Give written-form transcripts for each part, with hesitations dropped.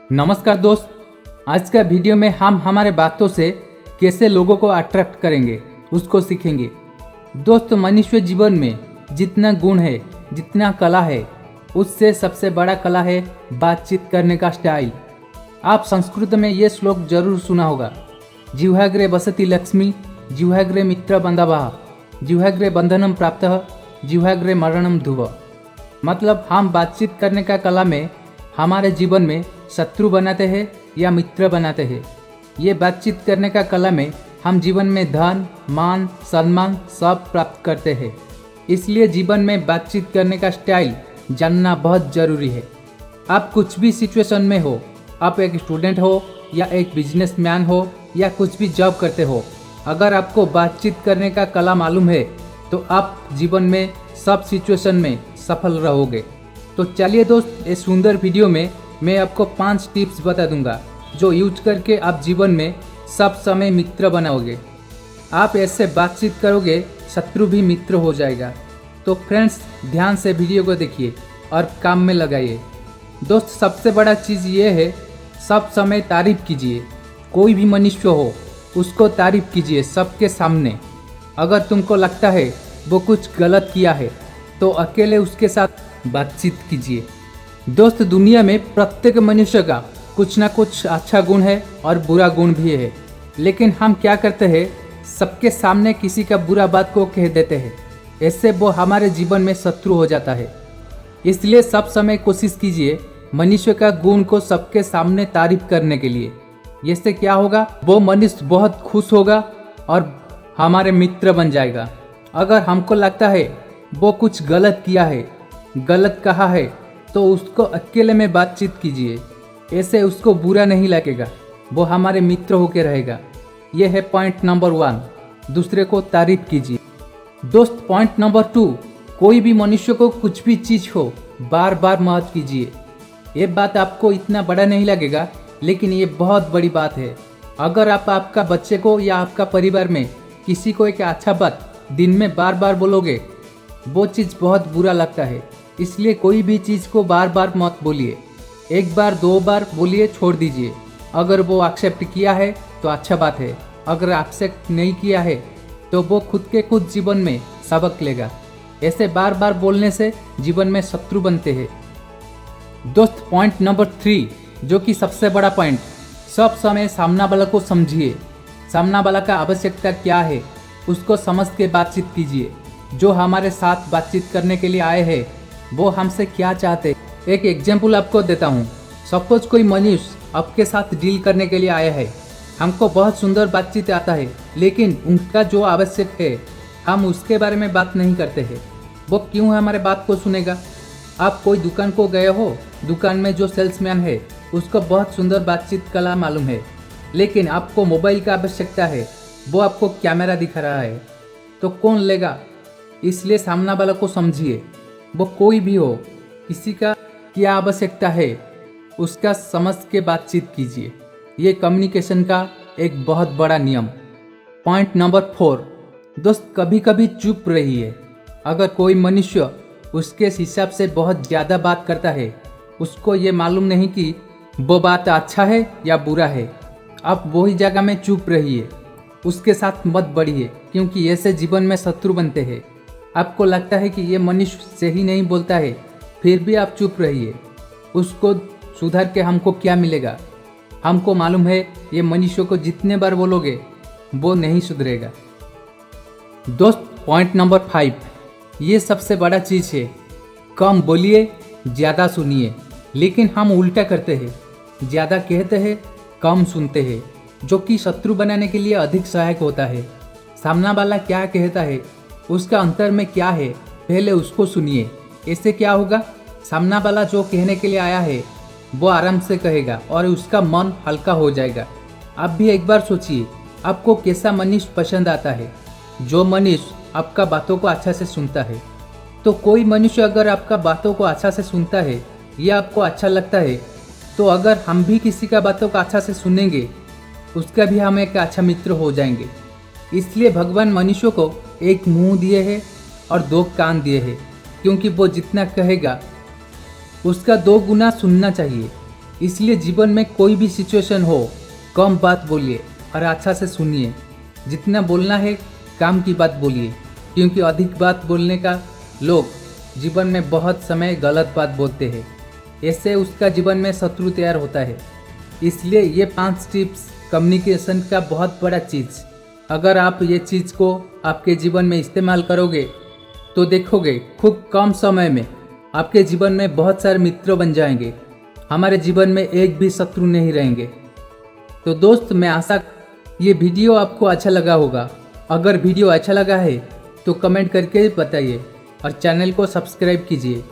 नमस्कार दोस्त। आज का वीडियो में हम हमारे बातों से कैसे लोगों को अट्रैक्ट करेंगे उसको सीखेंगे। दोस्त, मनुष्य जीवन में जितना गुण है, जितना कला है, उससे सबसे बड़ा कला है बातचीत करने का स्टाइल। आप संस्कृत में ये श्लोक जरूर सुना होगा, जिह्वाग्रे बसति लक्ष्मी, जिह्वाग्रे मित्र बंधवः, जिह्वाग्रे बंधनम प्राप्तः, जिह्वाग्रे मरणम ध्रुव। मतलब हम बातचीत करने का कला में हमारे जीवन में शत्रु बनाते हैं या मित्र बनाते हैं। ये बातचीत करने का कला में हम जीवन में धन, मान, सम्मान सब प्राप्त करते हैं। इसलिए जीवन में बातचीत करने का स्टाइल जानना बहुत ज़रूरी है। आप कुछ भी सिचुएशन में हो, आप एक स्टूडेंट हो या एक बिजनेसमैन हो या कुछ भी जॉब करते हो, अगर आपको बातचीत करने का कला मालूम है तो आप जीवन में सब सिचुएशन में सफल रहोगे। तो चलिए दोस्त, इस सुंदर वीडियो में मैं आपको 5 टिप्स बता दूंगा जो यूज करके आप जीवन में सब समय मित्र बनाओगे। आप ऐसे बातचीत करोगे, शत्रु भी मित्र हो जाएगा। तो फ्रेंड्स, ध्यान से वीडियो को देखिए और काम में लगाइए। दोस्त, सबसे बड़ा चीज़ ये है, सब समय तारीफ कीजिए। कोई भी मनुष्य हो उसको तारीफ कीजिए सबके सामने। अगर तुमको लगता है वो कुछ गलत किया है तो अकेले उसके साथ बातचीत कीजिए। दोस्त, दुनिया में प्रत्येक मनुष्य का कुछ ना कुछ अच्छा गुण है और बुरा गुण भी है, लेकिन हम क्या करते हैं, सबके सामने किसी का बुरा बात को कह देते हैं। ऐसे वो हमारे जीवन में शत्रु हो जाता है। इसलिए सब समय कोशिश कीजिए मनुष्य का गुण को सबके सामने तारीफ करने के लिए। इससे क्या होगा, वो मनुष्य बहुत खुश होगा और हमारे मित्र बन जाएगा। अगर हमको लगता है वो कुछ गलत किया है, गलत कहा है, तो उसको अकेले में बातचीत कीजिए। ऐसे उसको बुरा नहीं लगेगा, वो हमारे मित्र होकर रहेगा। यह है पॉइंट नंबर 1, दूसरे को तारीफ कीजिए। दोस्त, पॉइंट नंबर 2, कोई भी मनुष्य को कुछ भी चीज़ हो बार बार मत कीजिए। ये बात आपको इतना बड़ा नहीं लगेगा, लेकिन ये बहुत बड़ी बात है। अगर आप आपका बच्चे को या आपका परिवार में किसी को एक अच्छा बात दिन में बार बार बोलोगे, वो चीज़ बहुत बुरा लगता है। इसलिए कोई भी चीज़ को बार बार मत बोलिए। एक बार 2 बार बोलिए, छोड़ दीजिए। अगर वो एक्सेप्ट किया है तो अच्छा बात है, अगर एक्सेप्ट नहीं किया है तो वो खुद के खुद जीवन में सबक लेगा। ऐसे बार बार बोलने से जीवन में शत्रु बनते हैं। दोस्त, पॉइंट नंबर 3, जो कि सबसे बड़ा पॉइंट, सब समय सामना वाला को समझिए। सामना वाला का आवश्यकता क्या है उसको समझ के बातचीत कीजिए। जो हमारे साथ बातचीत करने के लिए आए हैं वो हमसे क्या चाहते। एक एग्जाम्पल आपको देता हूँ। सपोज कोई मनुष्य आपके साथ डील करने के लिए आया है। हमको बहुत सुंदर बातचीत आता है, लेकिन उनका जो आवश्यक है हम उसके बारे में बात नहीं करते हैं। वो क्यों हमारे बात को सुनेगा। आप कोई दुकान को गए हो, दुकान में जो सेल्समैन है उसको बहुत सुंदर बातचीत कला मालूम है, लेकिन आपको मोबाइल का आवश्यकता है, वो आपको कैमरा दिखा रहा है, तो कौन लेगा। इसलिए सामना वाला को समझिए। वो कोई भी हो, किसी का क्या आवश्यकता है उसका समझ के बातचीत कीजिए। ये कम्युनिकेशन का एक बहुत बड़ा नियम। पॉइंट नंबर 4, दोस्त, कभी कभी चुप रहिए। अगर कोई मनुष्य उसके हिसाब से बहुत ज़्यादा बात करता है, उसको ये मालूम नहीं कि वो बात अच्छा है या बुरा है, आप वही जगह में चुप रहिए, उसके साथ मत बढ़िए, क्योंकि ऐसे जीवन में शत्रु बनते हैं। आपको लगता है कि ये मनुष्य सही नहीं बोलता है, फिर भी आप चुप रहिए। उसको सुधार के हमको क्या मिलेगा। हमको मालूम है ये मनुष्य को जितने बार बोलोगे वो नहीं सुधरेगा। दोस्त, पॉइंट नंबर 5, ये सबसे बड़ा चीज़ है, कम बोलिए, ज़्यादा सुनिए। लेकिन हम उल्टा करते हैं, ज़्यादा कहते हैं, कम सुनते हैं, जो कि शत्रु बनाने के लिए अधिक सहायक होता है। सामना वाला क्या कहता है, उसका अंतर में क्या है, पहले उसको सुनिए। इससे क्या होगा, सामना वाला जो कहने के लिए आया है वो आराम से कहेगा और उसका मन हल्का हो जाएगा। आप भी एक बार सोचिए, आपको कैसा मनुष्य पसंद आता है। जो मनुष्य आपका बातों को अच्छा से सुनता है। तो कोई मनुष्य अगर आपका बातों को अच्छा से सुनता है या आपको अच्छा लगता है, तो अगर हम भी किसी का बातों को अच्छा से सुनेंगे, उसका भी हम एक अच्छा मित्र हो जाएंगे। इसलिए भगवान मनुष्य को एक मुंह दिए है और 2 कान दिए हैं, क्योंकि वो जितना कहेगा उसका 2 गुना सुनना चाहिए। इसलिए जीवन में कोई भी सिचुएशन हो, कम बात बोलिए और अच्छा से सुनिए। जितना बोलना है काम की बात बोलिए, क्योंकि अधिक बात बोलने का लोग जीवन में बहुत समय गलत बात बोलते हैं। इससे उसका जीवन में शत्रु तैयार होता है। इसलिए ये 5 टिप्स कम्युनिकेशन का बहुत बड़ा चीज़, अगर आप ये चीज़ को आपके जीवन में इस्तेमाल करोगे तो देखोगे खूब कम समय में आपके जीवन में बहुत सारे मित्र बन जाएंगे। हमारे जीवन में एक भी शत्रु नहीं रहेंगे। तो दोस्त, मैं आशा ये वीडियो आपको अच्छा लगा होगा। अगर वीडियो अच्छा लगा है तो कमेंट करके बताइए और चैनल को सब्सक्राइब कीजिए।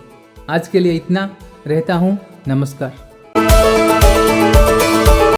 आज के लिए इतना, रहता हूँ, नमस्कार।